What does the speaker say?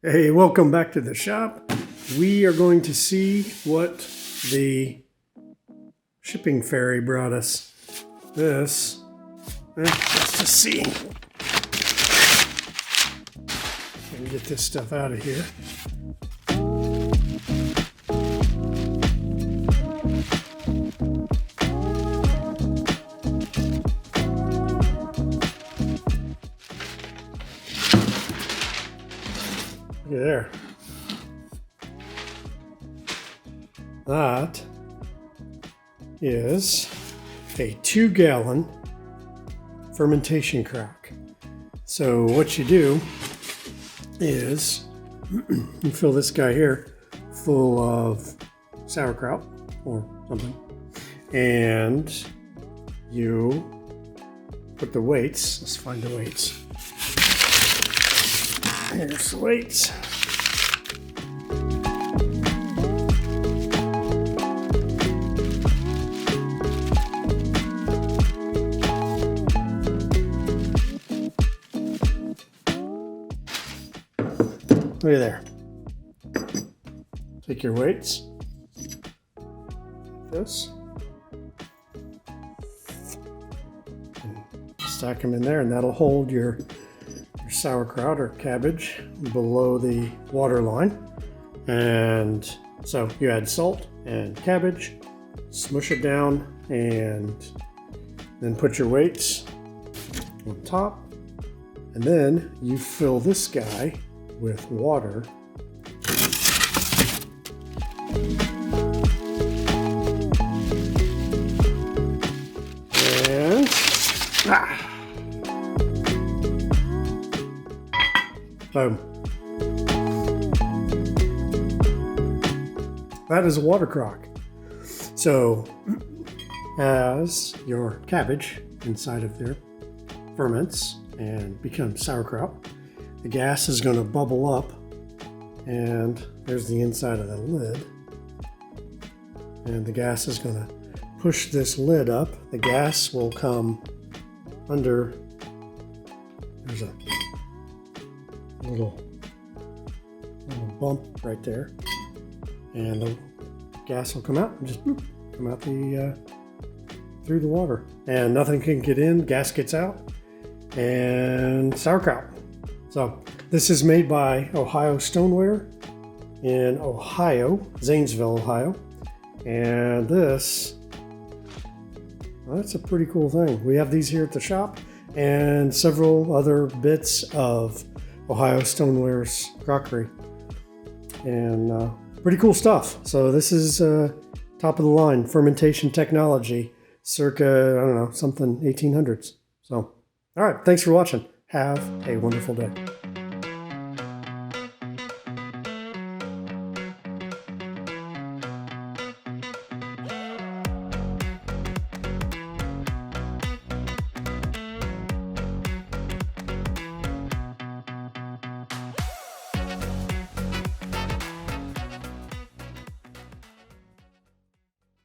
Hey, welcome back to the shop. We are going to see what the shipping ferry brought us. Let's just see. Let me get this stuff out of here. Look at there. That is a 2-gallon fermentation crock. So what you do is you fill this guy here full of sauerkraut or something, and you put the weights. Let's find the weights. Here's the weights. Look at there. Take your weights, this, and stack them in there, and that'll hold your sauerkraut or cabbage below the water line. And so you add salt and cabbage, smush it down, and then put your weights on top. And then you fill this guy with water. And boom. That is a water crock. So as your cabbage inside of there ferments and becomes sauerkraut, the gas is going to bubble up, and there's the inside of the lid. And the gas is going to push this lid up. The gas will come under. There's a little bump right there, and the gas will come out and just come out through the water, and nothing can get in. Gas gets out, and sauerkraut. So this is made by Ohio Stoneware in Ohio, Zanesville, Ohio. And that's a pretty cool thing. We have these here at the shop and several other bits of Ohio Stoneware's crockery. And pretty cool stuff. So this is top of the line fermentation technology, circa, I don't know, something 1800s. So, all right, thanks for watching. Have a wonderful day.